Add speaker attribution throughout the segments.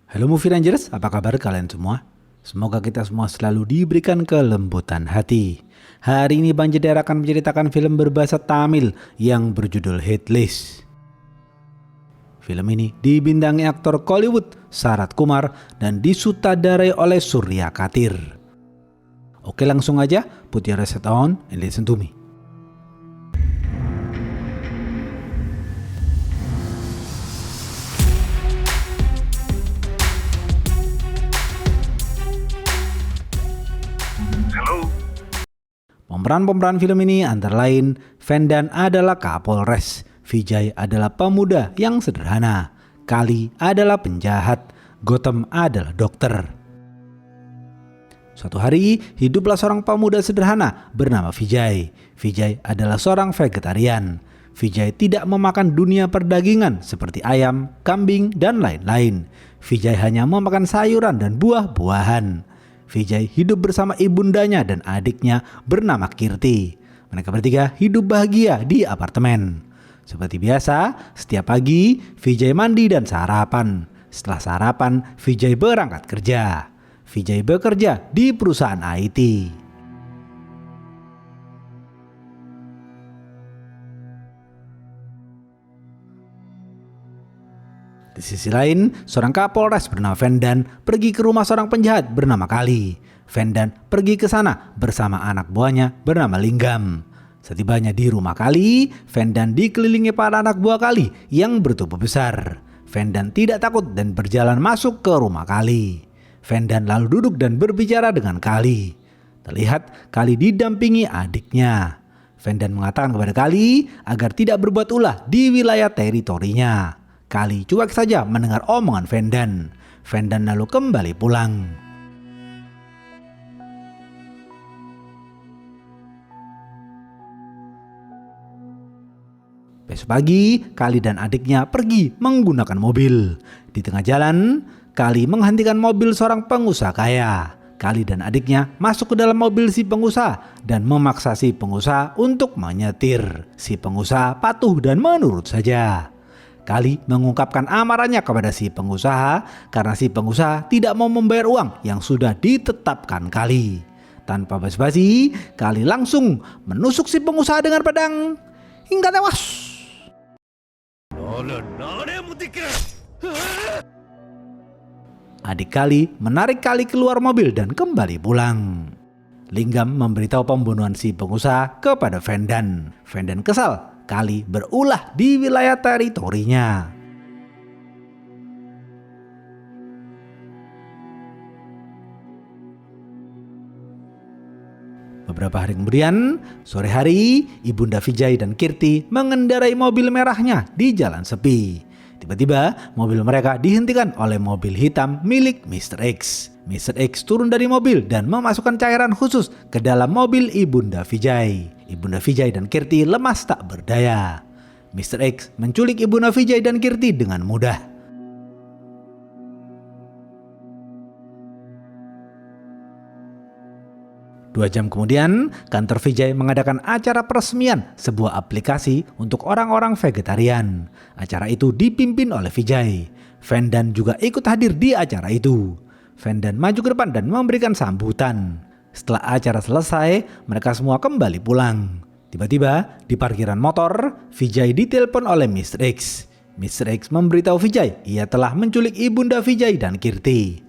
Speaker 1: Halo Movie Rangers, apa kabar kalian semua? Semoga kita semua selalu diberikan kelembutan hati. Hari ini Bang Jedar akan menceritakan film berbahasa Tamil yang berjudul Headless. Film ini dibintangi aktor Kollywood Sarath Kumar dan disutradarai oleh Surya Katir. Oke, langsung aja, put your headset on and listen to me. Pemeran film ini antara lain Vendan adalah Kapolres, Vijay adalah pemuda yang sederhana, Kali adalah penjahat, Gautam adalah dokter. Suatu hari hiduplah seorang pemuda sederhana bernama Vijay. Vijay adalah seorang vegetarian. Vijay tidak memakan dunia perdagingan seperti ayam, kambing, dan lain-lain. Vijay hanya memakan sayuran dan buah-buahan. Vijay hidup bersama ibundanya dan adiknya bernama Kirti. Mereka bertiga hidup bahagia di apartemen. Seperti biasa, setiap pagi Vijay mandi dan sarapan. Setelah sarapan, Vijay berangkat kerja. Vijay bekerja di perusahaan IT. Di sisi lain, seorang Kapolres bernama Vendan pergi ke rumah seorang penjahat bernama Kali. Vendan pergi ke sana bersama anak buahnya bernama Linggam. Setibanya di rumah Kali, Vendan dikelilingi para anak buah Kali yang bertubuh besar. Vendan tidak takut dan berjalan masuk ke rumah Kali. Vendan lalu duduk dan berbicara dengan Kali. Terlihat Kali didampingi adiknya. Vendan mengatakan kepada Kali agar tidak berbuat ulah di wilayah teritorinya. Kali cuek saja mendengar omongan Vendan. Vendan lalu kembali pulang. Besok pagi, Kali dan adiknya pergi menggunakan mobil. Di tengah jalan, Kali menghentikan mobil seorang pengusaha kaya. Kali dan adiknya masuk ke dalam mobil si pengusaha dan memaksa si pengusaha untuk menyetir. Si pengusaha patuh dan menurut saja. Kali mengungkapkan amarahnya kepada si pengusaha karena si pengusaha tidak mau membayar uang yang sudah ditetapkan Kali. Tanpa basa-basi, Kali langsung menusuk si pengusaha dengan pedang hingga tewas. Adik Kali menarik Kali keluar mobil dan kembali pulang. Linggam memberitahu pembunuhan si pengusaha kepada Vendan. Vendan kesal. Kali berulah di wilayah teritorinya. Beberapa hari kemudian, sore hari, Ibunda Vijay dan Kirti mengendarai mobil merahnya di jalan sepi. Tiba-tiba, mobil mereka dihentikan oleh mobil hitam milik Mr. X. Mr. X turun dari mobil dan memasukkan cairan khusus ke dalam mobil Ibunda Vijay. Ibunda Vijay dan Kirti lemas tak berdaya. Mr. X menculik Ibunda Vijay dan Kirti dengan mudah. Dua jam kemudian, kantor Vijay mengadakan acara peresmian sebuah aplikasi untuk orang-orang vegetarian. Acara itu dipimpin oleh Vijay. Vendan juga ikut hadir di acara itu. Vendan maju ke depan dan memberikan sambutan. Setelah acara selesai, mereka semua kembali pulang. Tiba-tiba, di parkiran motor, Vijay ditelepon oleh Mr. X. Mr. X memberitahu Vijay ia telah menculik Ibunda Vijay dan Kirti.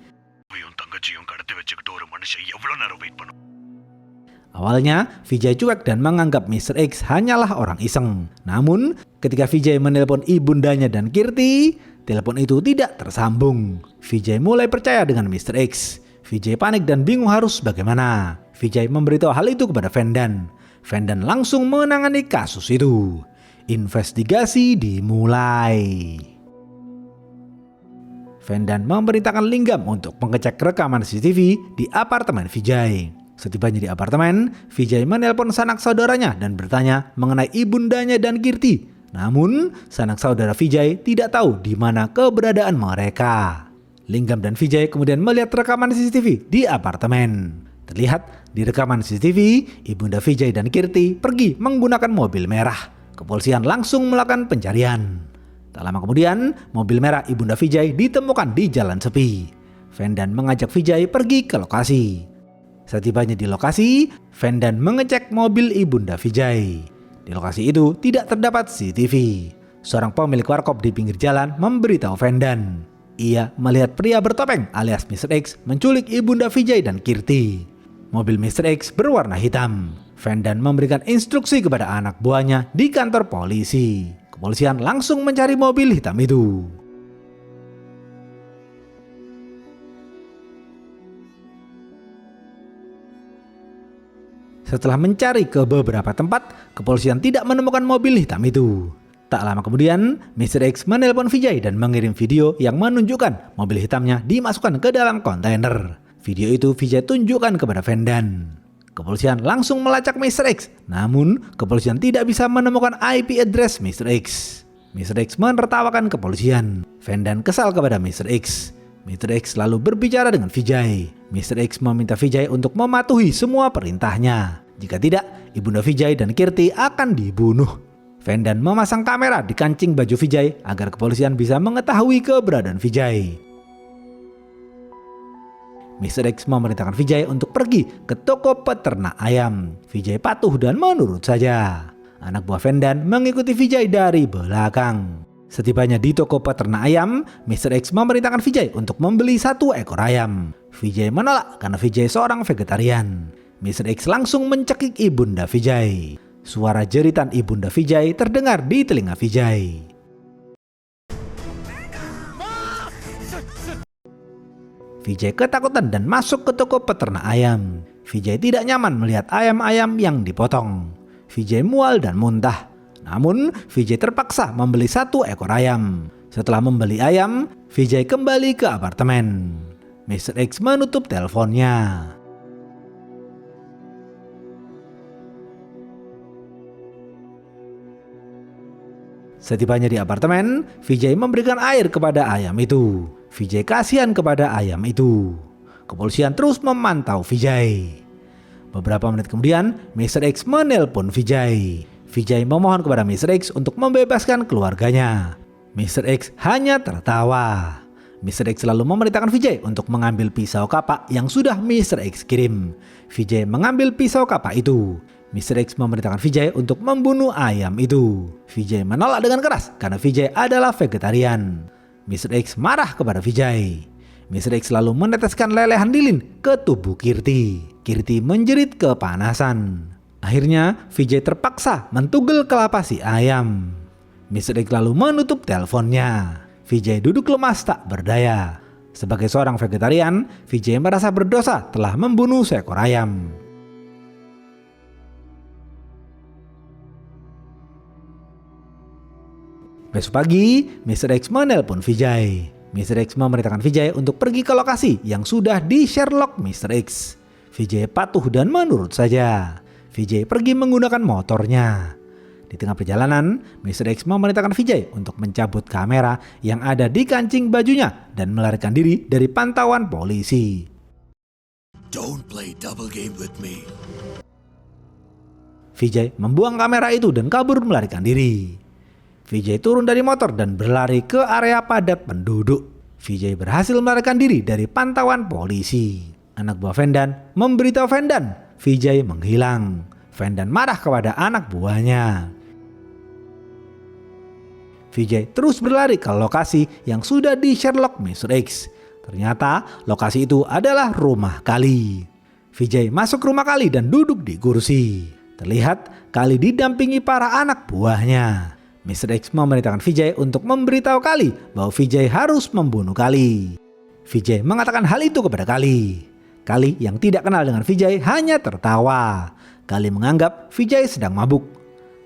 Speaker 1: Awalnya, Vijay cuek dan menganggap Mr. X hanyalah orang iseng. Namun, ketika Vijay menelpon ibundanya dan Kirti, telepon itu tidak tersambung. Vijay mulai percaya dengan Mr. X. Vijay panik dan bingung harus bagaimana. Vijay memberitahu hal itu kepada Vendan. Vendan langsung menangani kasus itu. Investigasi dimulai. Vendan memerintahkan Linggam untuk mengecek rekaman CCTV di apartemen Vijay. Setibanya di apartemen, Vijay menelpon sanak saudaranya dan bertanya mengenai ibundanya dan Kirti. Namun, sanak saudara Vijay tidak tahu di mana keberadaan mereka. Linggam dan Vijay kemudian melihat rekaman CCTV di apartemen. Terlihat di rekaman CCTV, Ibunda Vijay dan Kirti pergi menggunakan mobil merah. Kepolisian langsung melakukan pencarian. Tak lama kemudian, mobil merah Ibunda Vijay ditemukan di jalan sepi. Vendan mengajak Vijay pergi ke lokasi. Setibanya di lokasi, Vendan mengecek mobil Ibunda Vijay. Di lokasi itu tidak terdapat CCTV. Seorang pemilik warkop di pinggir jalan memberitahu Vendan. Ia melihat pria bertopeng alias Mr. X menculik Ibunda Vijay dan Kirti. Mobil Mr. X berwarna hitam. Vendan memberikan instruksi kepada anak buahnya di kantor polisi. Kepolisian langsung mencari mobil hitam itu. Setelah mencari ke beberapa tempat, kepolisian tidak menemukan mobil hitam itu. Tak lama kemudian, Mr. X menelpon Vijay dan mengirim video yang menunjukkan mobil hitamnya dimasukkan ke dalam kontainer. Video itu Vijay tunjukkan kepada Vendan. Kepolisian langsung melacak Mr. X, namun kepolisian tidak bisa menemukan IP address Mr. X. Mr. X menertawakan kepolisian. Vendan kesal kepada Mr. X. Mr. X lalu berbicara dengan Vijay. Mr. X meminta Vijay untuk mematuhi semua perintahnya. Jika tidak, Ibunda Vijay dan Kirti akan dibunuh. Vendan memasang kamera di kancing baju Vijay agar kepolisian bisa mengetahui keberadaan Vijay. Mr. X memerintahkan Vijay untuk pergi ke toko peternak ayam. Vijay patuh dan menurut saja. Anak buah Vendan mengikuti Vijay dari belakang. Setibanya di toko peternak ayam, Mr. X memerintahkan Vijay untuk membeli 1 ekor ayam. Vijay menolak karena Vijay seorang vegetarian. Mr. X langsung mencekik Ibunda Vijay. Suara jeritan Ibunda Vijay terdengar di telinga Vijay. Vijay ketakutan dan masuk ke toko peternak ayam. Vijay tidak nyaman melihat ayam-ayam yang dipotong. Vijay mual dan muntah. Namun, Vijay terpaksa membeli 1 ekor ayam. Setelah membeli ayam, Vijay kembali ke apartemen. Mr. X menutup teleponnya. Setibanya di apartemen, Vijay memberikan air kepada ayam itu. Vijay kasihan kepada ayam itu. Kepolisian terus memantau Vijay. Beberapa menit kemudian, Mr. X menelpon Vijay. Vijay memohon kepada Mr. X untuk membebaskan keluarganya. Mr. X hanya tertawa. Mr. X lalu memerintahkan Vijay untuk mengambil pisau kapak yang sudah Mr. X kirim. Vijay mengambil pisau kapak itu. Mr. X memerintahkan Vijay untuk membunuh ayam itu. Vijay menolak dengan keras karena Vijay adalah vegetarian. Mr. X marah kepada Vijay. Mr. X lalu meneteskan lelehan lilin ke tubuh Kirti. Kirti menjerit kepanasan. Akhirnya Vijay terpaksa mentugel kelapa si ayam. Mr. X lalu menutup teleponnya. Vijay duduk lemas tak berdaya. Sebagai seorang vegetarian, Vijay merasa berdosa telah membunuh seekor ayam. Besok pagi, Mr. X menelpon Vijay. Mr. X memerintahkan Vijay untuk pergi ke lokasi yang sudah di Sherlock Mr. X. Vijay patuh dan menurut saja. Vijay pergi menggunakan motornya. Di tengah perjalanan, Mr. X memerintahkan Vijay untuk mencabut kamera yang ada di kancing bajunya dan melarikan diri dari pantauan polisi.
Speaker 2: Don't play double game with me.
Speaker 1: Vijay membuang kamera itu dan kabur melarikan diri. Vijay turun dari motor dan berlari ke area padat penduduk. Vijay berhasil melarikan diri dari pantauan polisi. Anak buah Vendan memberitahu Vendan, Vijay menghilang. Vendan marah kepada anak buahnya. Vijay terus berlari ke lokasi yang sudah di Sherlock Mr. X. Ternyata lokasi itu adalah rumah Kali. Vijay masuk rumah Kali dan duduk di kursi. Terlihat Kali didampingi para anak buahnya. Mr. X memerintahkan Vijay untuk memberitahu Kali bahwa Vijay harus membunuh Kali. Vijay mengatakan hal itu kepada Kali. Kali yang tidak kenal dengan Vijay hanya tertawa. Kali menganggap Vijay sedang mabuk.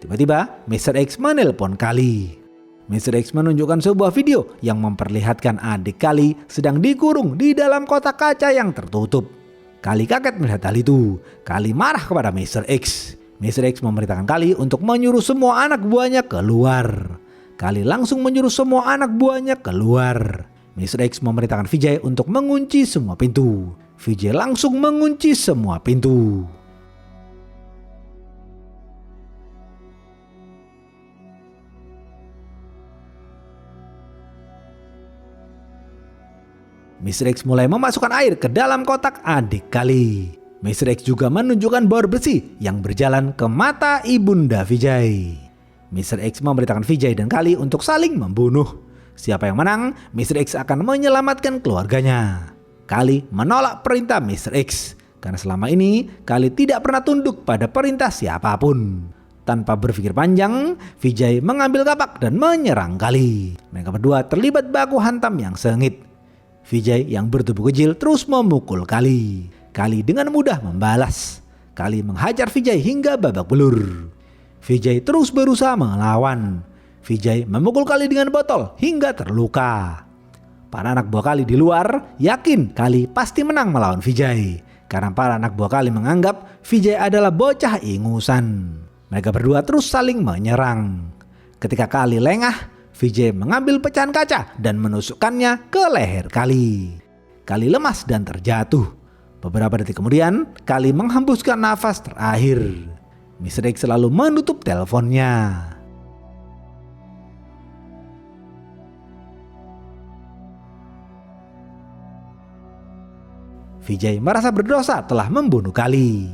Speaker 1: Tiba-tiba Mr. X menelpon Kali. Mr. X menunjukkan sebuah video yang memperlihatkan adik Kali sedang dikurung di dalam kotak kaca yang tertutup. Kali kaget melihat hal itu. Kali marah kepada Mr. X. Mr. X memerintahkan Kali untuk menyuruh semua anak buahnya keluar. Kali langsung menyuruh semua anak buahnya keluar. Mr. X memerintahkan Vijay untuk mengunci semua pintu. Vijay langsung mengunci semua pintu. Mr. X mulai memasukkan air ke dalam kotak adik Kali. Mr. X juga menunjukkan bor besi yang berjalan ke mata ibunda Vijay. Mr. X memberitakan Vijay dan Kali untuk saling membunuh. Siapa yang menang, Mr. X akan menyelamatkan keluarganya. Kali menolak perintah Mr. X karena selama ini Kali tidak pernah tunduk pada perintah siapapun. Tanpa berpikir panjang, Vijay mengambil kapak dan menyerang Kali. Mereka berdua terlibat baku hantam yang sengit. Vijay yang bertubuh kecil terus memukul Kali. Kali dengan mudah membalas. Kali menghajar Vijay hingga babak belur. Vijay terus berusaha melawan. Vijay memukul Kali dengan botol hingga terluka. Para anak buah Kali di luar yakin Kali pasti menang melawan Vijay. Karena para anak buah Kali menganggap Vijay adalah bocah ingusan. Mereka berdua terus saling menyerang. Ketika Kali lengah, Vijay mengambil pecahan kaca dan menusukkannya ke leher Kali. Kali lemas dan terjatuh. Beberapa detik kemudian, Kali menghembuskan nafas terakhir. Mr. X selalu menutup teleponnya. Vijay merasa berdosa telah membunuh Kali.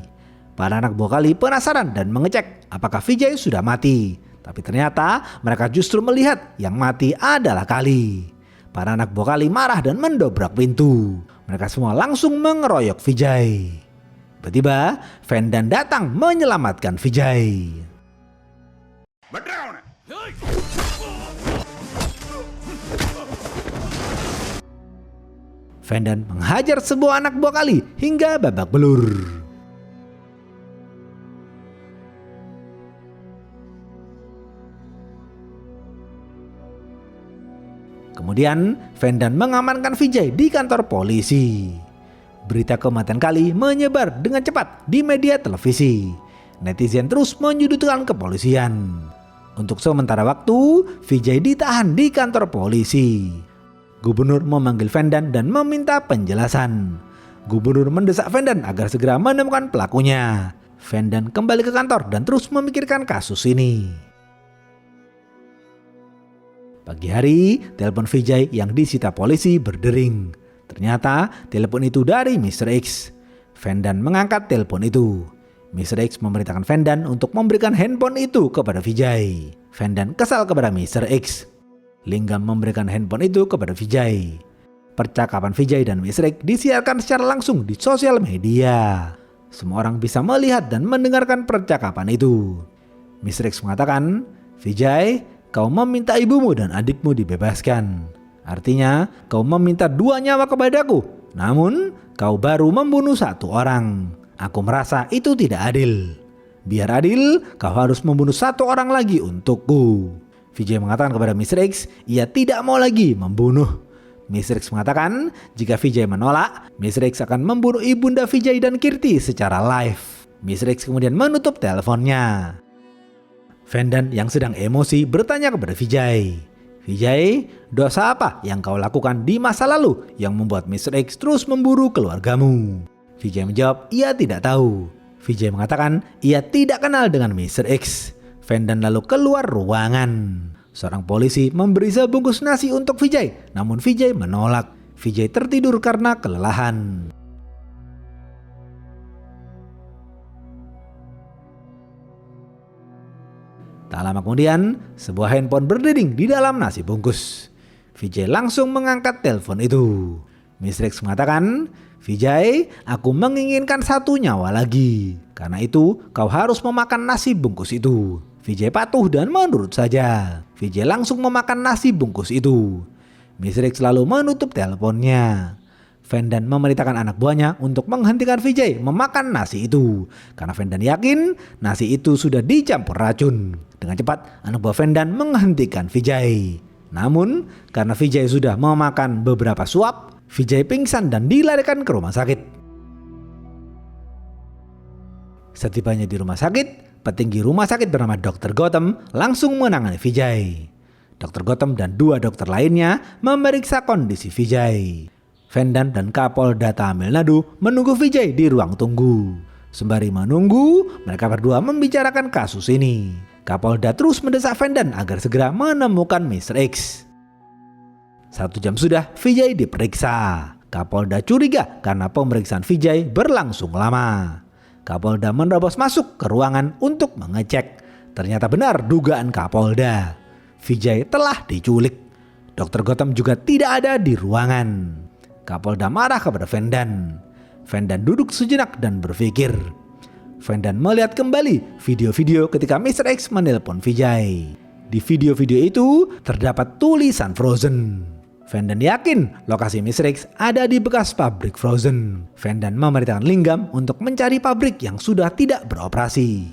Speaker 1: Para anak buah Kali penasaran dan mengecek apakah Vijay sudah mati. Tapi ternyata mereka justru melihat yang mati adalah Kali. Para anak buah Kali marah dan mendobrak pintu. Mereka semua langsung mengeroyok Vijay. Tiba-tiba, Vendan datang menyelamatkan Vijay. Vendan menghajar sebuah anak buah Kali hingga babak belur. Kemudian, Vendan mengamankan Vijay di kantor polisi. Berita kematian Kali menyebar dengan cepat di media televisi. Netizen terus menyudutkan kepolisian. Untuk sementara waktu, Vijay ditahan di kantor polisi. Gubernur memanggil Vendan dan meminta penjelasan. Gubernur mendesak Vendan agar segera menemukan pelakunya. Vendan kembali ke kantor dan terus memikirkan kasus ini. Pagi hari, telepon Vijay yang disita polisi berdering. Ternyata telepon itu dari Mr. X. Vendan mengangkat telepon itu. Mr. X memerintahkan Vendan untuk memberikan handphone itu kepada Vijay. Vendan kesal kepada Mr. X. Lingam memberikan handphone itu kepada Vijay. Percakapan Vijay dan Mr. X disiarkan secara langsung di sosial media. Semua orang bisa melihat dan mendengarkan percakapan itu. Mr. X mengatakan, "Vijay, kau meminta ibumu dan adikmu dibebaskan. Artinya kau meminta 2 nyawa kepadaku. Namun kau baru membunuh 1 orang. Aku merasa itu tidak adil. Biar adil, kau harus membunuh 1 orang lagi untukku." Vijay mengatakan kepada Mr. X, ia tidak mau lagi membunuh. Mr. X mengatakan jika Vijay menolak, Mr. X akan membunuh ibunda Vijay dan Kirti secara live. Mr. X kemudian menutup teleponnya. Vendan yang sedang emosi bertanya kepada Vijay, "Vijay, dosa apa yang kau lakukan di masa lalu yang membuat Mr. X terus memburu keluargamu?" Vijay menjawab ia tidak tahu. Vijay mengatakan ia tidak kenal dengan Mr. X. Vendan lalu keluar ruangan. Seorang polisi memberi sebungkus nasi untuk Vijay, namun Vijay menolak. Vijay tertidur karena kelelahan. Tak lama kemudian, sebuah handphone berdering di dalam nasi bungkus. Vijay langsung mengangkat telepon itu. Mr. X mengatakan, "Vijay, aku menginginkan 1 nyawa lagi. Karena itu, kau harus memakan nasi bungkus itu." Vijay patuh dan menurut saja. Vijay langsung memakan nasi bungkus itu. Mr. X lalu menutup teleponnya. Vendan memerintahkan anak buahnya untuk menghentikan Vijay memakan nasi itu. Karena Vendan yakin nasi itu sudah dicampur racun. Dengan cepat, anak buah Vendan menghentikan Vijay. Namun, karena Vijay sudah memakan beberapa suap, Vijay pingsan dan dilarikan ke rumah sakit. Setibanya di rumah sakit, petinggi rumah sakit bernama Dr. Gotham langsung menangani Vijay. Dr. Gotham dan 2 dokter lainnya memeriksa kondisi Vijay. Vendan dan Kapolda Tamil Nadu menunggu Vijay di ruang tunggu. Sembari menunggu, mereka berdua membicarakan kasus ini. Kapolda terus mendesak Vendan agar segera menemukan Mr. X. 1 jam sudah Vijay diperiksa. Kapolda curiga karena pemeriksaan Vijay berlangsung lama. Kapolda menerobos masuk ke ruangan untuk mengecek. Ternyata benar dugaan Kapolda. Vijay telah diculik. Dr. Gotham juga tidak ada di ruangan. Kapolda marah kepada Vendan. Vendan duduk sejenak dan berpikir. Vendan melihat kembali video-video ketika Mr. X menelpon Vijay. Di video-video itu terdapat tulisan Frozen. Vendan yakin lokasi Mr. X ada di bekas pabrik Frozen. Vendan memerintahkan Linggam untuk mencari pabrik yang sudah tidak beroperasi.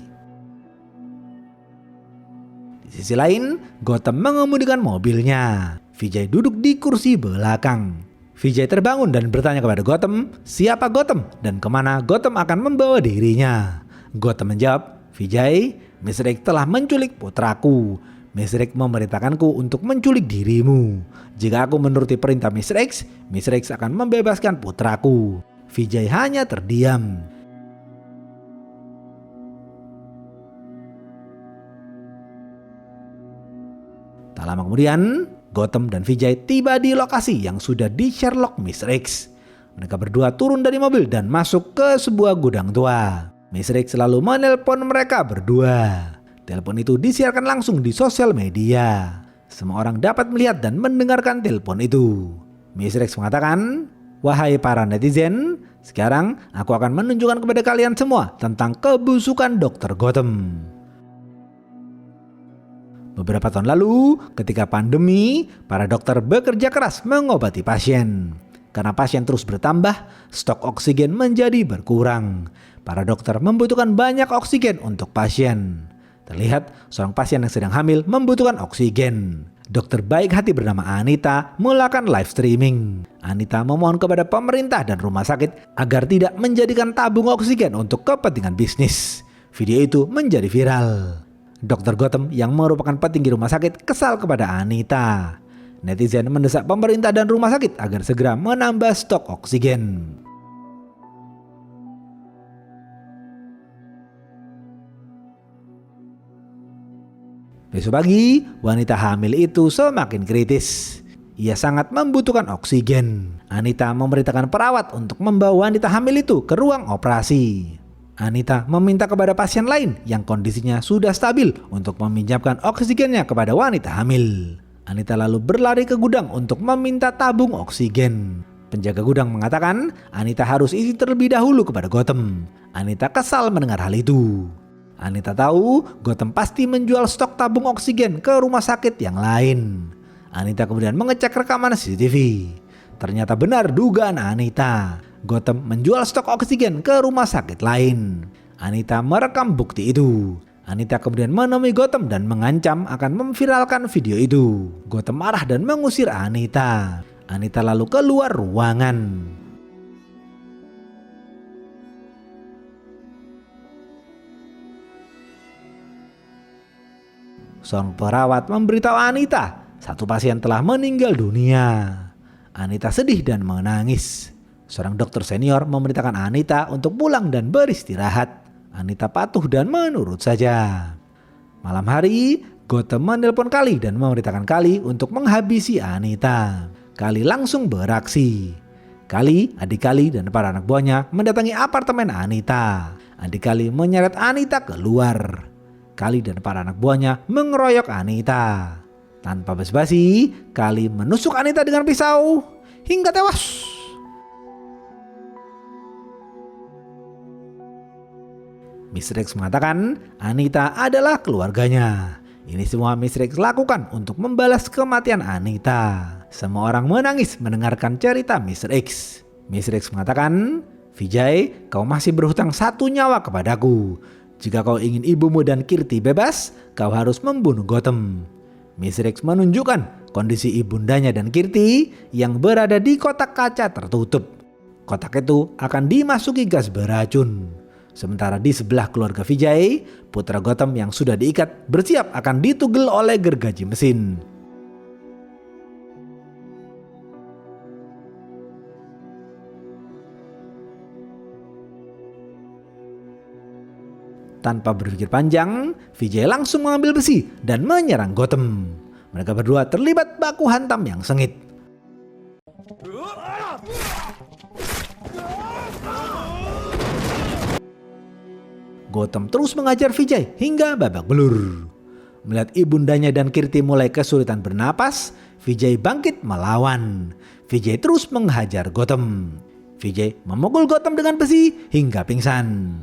Speaker 1: Di sisi lain, Gotham mengemudikan mobilnya. Vijay duduk di kursi belakang. Vijay terbangun dan bertanya kepada Gotham, siapa Gotham dan kemana Gotham akan membawa dirinya. Gotham menjawab, Vijay, Mr. X telah menculik putraku. Mr. X memerintahkanku untuk menculik dirimu. Jika aku menuruti perintah Mr. X akan membebaskan putraku. Vijay hanya terdiam. Tak lama kemudian, Gotham dan Vijay tiba di lokasi yang sudah di Sherlock Mr. X. Mereka berdua turun dari mobil dan masuk ke sebuah gudang tua. Mr. X selalu menelpon mereka berdua. Telepon itu disiarkan langsung di sosial media. Semua orang dapat melihat dan mendengarkan telepon itu. Mr. X mengatakan, wahai para netizen, sekarang aku akan menunjukkan kepada kalian semua tentang kebusukan Dr. Gotham. Beberapa tahun lalu, ketika pandemi, para dokter bekerja keras mengobati pasien. Karena pasien terus bertambah, stok oksigen menjadi berkurang. Para dokter membutuhkan banyak oksigen untuk pasien. Terlihat seorang pasien yang sedang hamil membutuhkan oksigen. Dokter baik hati bernama Anita melakukan live streaming. Anita memohon kepada pemerintah dan rumah sakit agar tidak menjadikan tabung oksigen untuk kepentingan bisnis. Video itu menjadi viral. Dr. Gotham yang merupakan petinggi rumah sakit kesal kepada Anita. Netizen mendesak pemerintah dan rumah sakit agar segera menambah stok oksigen. Besok pagi, wanita hamil itu semakin kritis. Ia sangat membutuhkan oksigen. Anita memerintahkan perawat untuk membawa wanita hamil itu ke ruang operasi. Anita meminta kepada pasien lain yang kondisinya sudah stabil untuk meminjamkan oksigennya kepada wanita hamil. Anita lalu berlari ke gudang untuk meminta tabung oksigen. Penjaga gudang mengatakan Anita harus isi terlebih dahulu kepada Gotham. Anita kesal mendengar hal itu. Anita tahu Gotham pasti menjual stok tabung oksigen ke rumah sakit yang lain. Anita kemudian mengecek rekaman CCTV. Ternyata benar dugaan Anita. Gotham menjual stok oksigen ke rumah sakit lain. Anita merekam bukti itu. Anita kemudian menemui Gotham dan mengancam akan memviralkan video itu. Gotham marah dan mengusir Anita. Anita lalu keluar ruangan. Seorang perawat memberitahu Anita, satu pasien telah meninggal dunia. Anita sedih dan menangis. Seorang dokter senior memerintahkan Anita untuk pulang dan beristirahat. Anita patuh dan menurut saja. Malam hari, Gotham menelpon Kali dan memerintahkan Kali untuk menghabisi Anita. Kali langsung beraksi. Kali, adik Kali dan para anak buahnya mendatangi apartemen Anita. Adik Kali menyeret Anita keluar. Kali dan para anak buahnya mengeroyok Anita. Tanpa basa-basi, Kali menusuk Anita dengan pisau hingga tewas. Mr. X mengatakan Anita adalah keluarganya. Ini semua Mr. X lakukan untuk membalas kematian Anita. Semua orang menangis mendengarkan cerita Mr. X. Mr. X mengatakan, Vijay, kau masih berhutang 1 nyawa kepadaku. Jika kau ingin ibumu dan Kirti bebas, kau harus membunuh Gotham. Mr. X menunjukkan kondisi ibundanya dan Kirti yang berada di kotak kaca tertutup. Kotak itu akan dimasuki gas beracun. Sementara di sebelah keluarga Vijay, putra Gotham yang sudah diikat bersiap akan ditugel oleh gergaji mesin. Tanpa berpikir panjang, Vijay langsung mengambil besi dan menyerang Gotham. Mereka berdua terlibat baku hantam yang sengit. Gotham terus mengajar Vijay hingga babak belur. Melihat ibundanya dan Kirti mulai kesulitan bernapas, Vijay bangkit melawan. Vijay terus menghajar Gotham. Vijay memukul Gotham dengan besi hingga pingsan.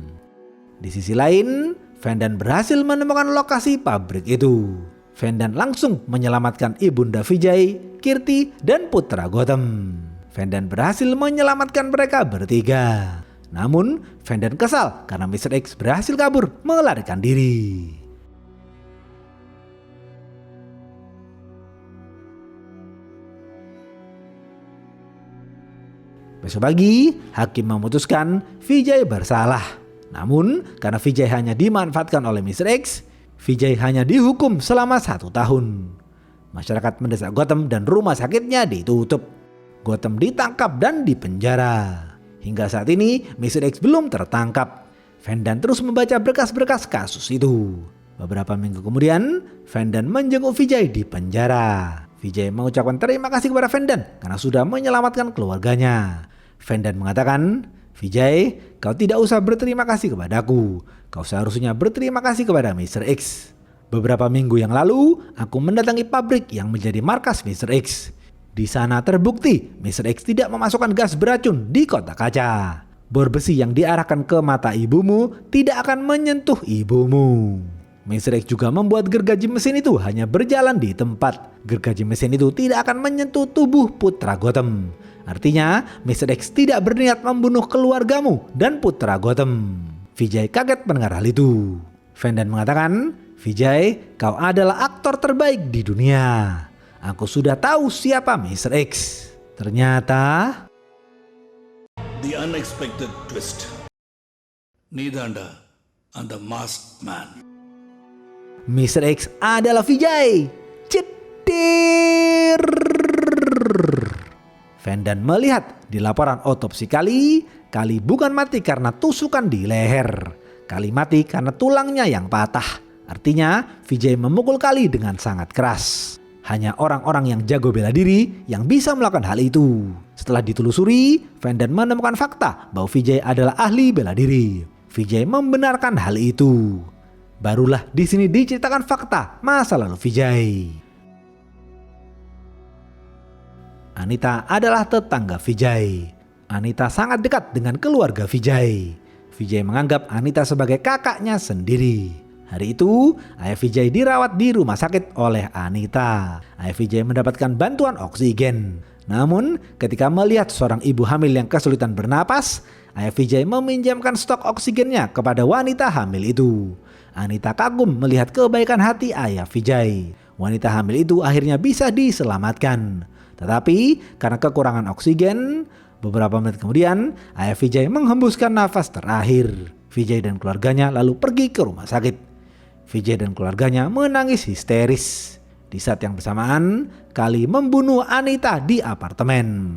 Speaker 1: Di sisi lain, Vandan berhasil menemukan lokasi pabrik itu. Vandan langsung menyelamatkan ibunda Vijay, Kirti, dan putra Gotham. Vandan berhasil menyelamatkan mereka bertiga. Namun, Vandan kesal karena Mr. X berhasil kabur melarikan diri. Besok pagi, hakim memutuskan Vijay bersalah. Namun, karena Vijay hanya dimanfaatkan oleh Mr. X, Vijay hanya dihukum selama 1 tahun. Masyarakat mendesak Gotham dan rumah sakitnya ditutup. Gotham ditangkap dan dipenjara. Hingga saat ini, Mr. X belum tertangkap. Vandan terus membaca berkas-berkas kasus itu. Beberapa minggu kemudian, Vandan menjenguk Vijay di penjara. Vijay mengucapkan terima kasih kepada Vandan karena sudah menyelamatkan keluarganya. Vandan mengatakan, "Vijay, kau tidak usah berterima kasih kepadaku. Kau seharusnya berterima kasih kepada Mr. X. Beberapa minggu yang lalu, aku mendatangi pabrik yang menjadi markas Mr. X. Di sana terbukti Mr. X tidak memasukkan gas beracun di kotak kaca. Bor besi yang diarahkan ke mata ibumu tidak akan menyentuh ibumu. Mr. X juga membuat gergaji mesin itu hanya berjalan di tempat. Gergaji mesin itu tidak akan menyentuh tubuh putra Gotham. Artinya, Mr. X tidak berniat membunuh keluargamu dan putra Gotham." Vijay kaget mendengar hal itu. Vandan mengatakan, "Vijay, kau adalah aktor terbaik di dunia. Aku sudah tahu siapa Mr. X." Ternyata
Speaker 2: The unexpected twist. Nidanda and the masked man.
Speaker 1: Mr. X adalah Vijay. Cetir. Vandan melihat di laporan otopsi Kali bukan mati karena tusukan di leher. Kali mati karena tulangnya yang patah. Artinya Vijay memukul Kali dengan sangat keras. Hanya orang-orang yang jago bela diri yang bisa melakukan hal itu. Setelah ditelusuri, Vandan menemukan fakta bahwa Vijay adalah ahli bela diri. Vijay membenarkan hal itu. Barulah di sini diceritakan fakta masa lalu Vijay. Anita adalah tetangga Vijay. Anita sangat dekat dengan keluarga Vijay. Vijay menganggap Anita sebagai kakaknya sendiri. Hari itu, ayah Vijay dirawat di rumah sakit oleh Anita. Ayah Vijay mendapatkan bantuan oksigen. Namun, ketika melihat seorang ibu hamil yang kesulitan bernapas, ayah Vijay meminjamkan stok oksigennya kepada wanita hamil itu. Anita kagum melihat kebaikan hati ayah Vijay. Wanita hamil itu akhirnya bisa diselamatkan. Tetapi, karena kekurangan oksigen, beberapa menit kemudian, ayah Vijay menghembuskan nafas terakhir. Vijay dan keluarganya lalu pergi ke rumah sakit. Vijay dan keluarganya menangis histeris. Di saat yang bersamaan, Kali membunuh Anita di apartemen.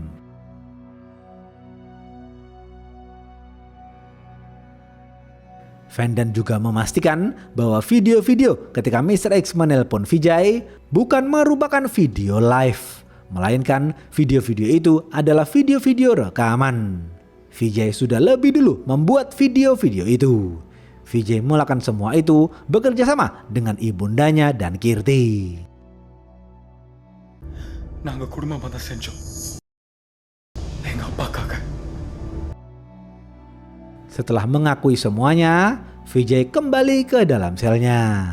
Speaker 1: Vandan juga memastikan bahwa video-video ketika Mr. X menelpon Vijay bukan merupakan video live, melainkan video-video itu adalah video-video rekaman. Vijay sudah lebih dulu membuat video-video itu. Vijay melakukan semua itu bekerja sama dengan ibundanya dan Kirti. Setelah mengakui semuanya, Vijay kembali ke dalam selnya.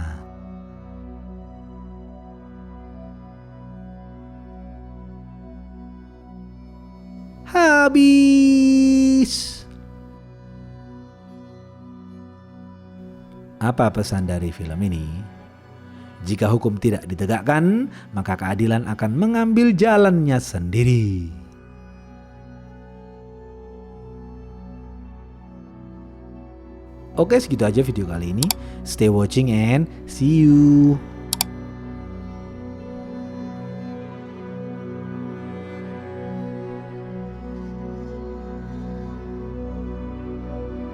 Speaker 1: Habis. Apa pesan dari film ini? Jika hukum tidak ditegakkan, maka keadilan akan mengambil jalannya sendiri. Oke, segitu aja video kali ini. Stay watching and see you.